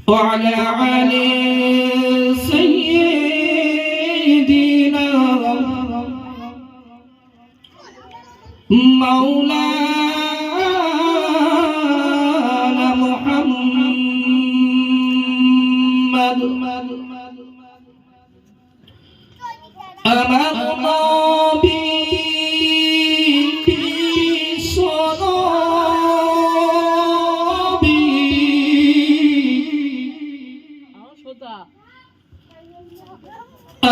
وعلى آل سيدنا مولانا محمد أمرنا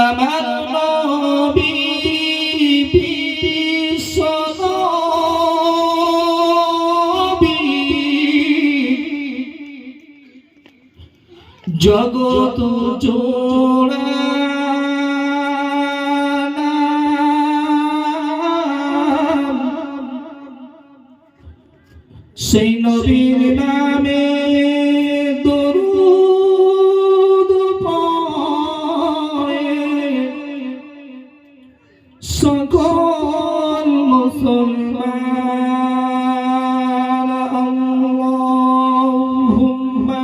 আমার নবী বিশ্বনবী জগত জোড়া সেই নবীর নামে সকল মুসলমান আল্লাহুম্মা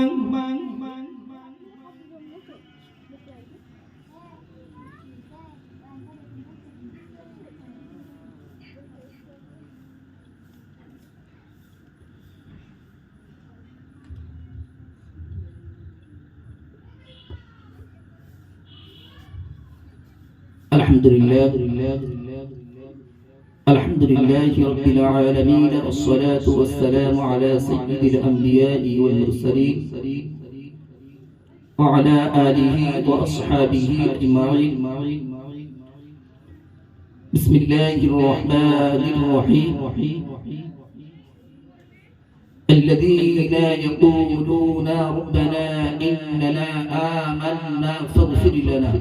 الحمد لله رب العالمين والصلاة والسلام على سيد الأنبياء والمرسلين وعلى آله وأصحابه أجمعين بسم الله الرحمن الرحيم الذين يقولون ربنا إننا آمنا فاغفر لنا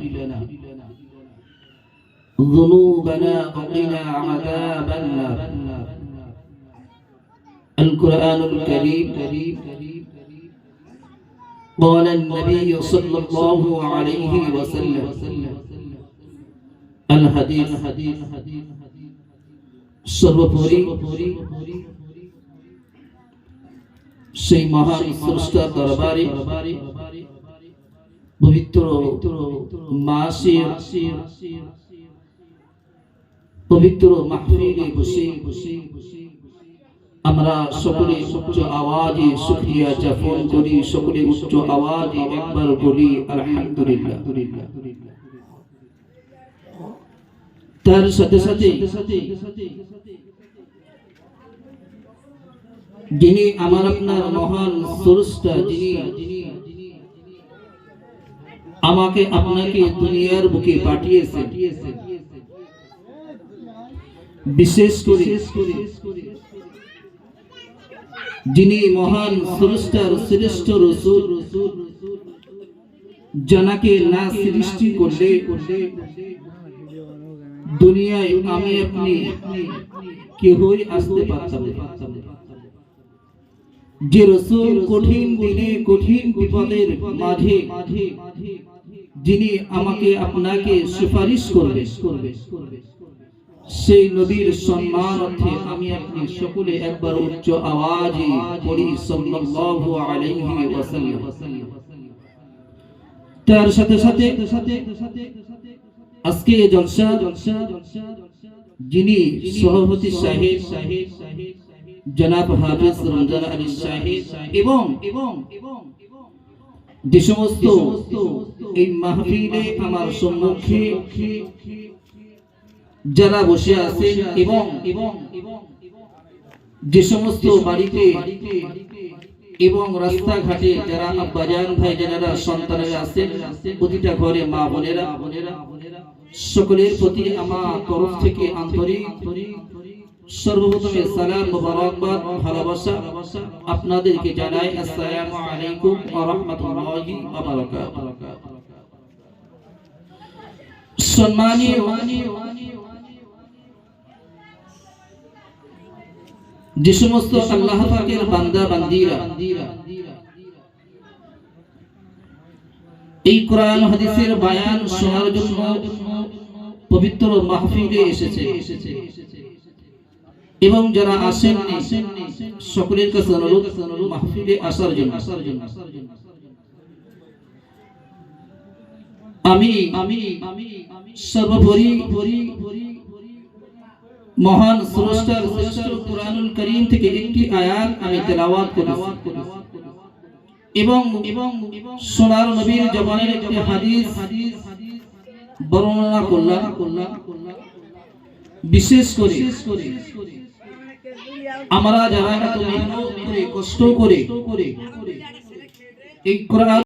ذنوبنا وقنا عذاب النار القرآن الكريم قال النبي صلى الله عليه وسلم الحديث সর্বোপরি সেই মহান স্রষ্টা দরবারে পবিত্র মাসের পবিত্র মাহফিলে বসে আমরা সকলে উচ্চ আওয়াজে শুকরিয়া জ্ঞাপন করি, সকলে উচ্চ আওয়াজে একবার বলি আলহামদুলিল্লাহ। তার সাথে সাথে যিনি আমার আপনার মহান স্রষ্টা, যিনি আমাকে আপনাকে দুনিয়ার বুকে পাঠিয়েছেন, বিশেষ করে যিনি মহান স্রষ্টার শ্রেষ্ঠ রাসূল, যাকে না সৃষ্টি করলে দুনিয়ায় আমি আপনি কেউই আসতে পারতাম না। যে রাসূল কঠিন দিনে কঠিন বিপদের মাঝে যিনি আমাকে আপনাকে সুপারিশ করবে, সেই নবীর সম্মানার্থে আমি আপনি সকলে একবার উচ্চ আওয়াজে পড়ি সাল্লাল্লাহু আলাইহি ওয়াসাল্লাম। তার সাথে সাথে আজকে জলসা যিনি সভাপতি সাহেব জনাব হাফেজ রমজান আলী সাহেব এবং যে সমস্ত এই মাহফিলে আমার সম্মুখে যারা বসে আছেন এবং যে সমস্ত বাড়িতে এবং রাস্তাঘাটে যারা আব্বাজান ভাই যারা সন্তানেরা আছেন, প্রতিটা ঘরে মা বোনেরা, সকলের প্রতি আমার তরফ থেকে আন্তরিক সর্বপ্রথমে সালাম মুবারকবাদ ভালোবাসা আপনাদেরকে জানাই। আসসালামু আলাইকুম ওয়া রাহমাতুল্লাহি ওয়া বারাকাতুহু। সম্মানীয় যে সমস্ত আল্লাহ পাকের বান্দা বান্দীরা এই কোরআন হাদিসের বয়ান শোনার জন্য পবিত্র মাহফিলে এসেছে এবং যারা আসেন সকলের কাছে অনুরোধ মাহফিলে আসার জন্য। আমি সর্বোপরি মহান স্রষ্টার শ্রেষ্ঠ কুরআনুল কারীম থেকে একটি আয়াত আমি তেলাওয়াত করেছি এবং সোনার নবীর জবানের একটি হাদিস বর্ণনা করলাম। বিশেষ করে আমরা যারা এত মেহনত করে কষ্ট করে এই কোরআন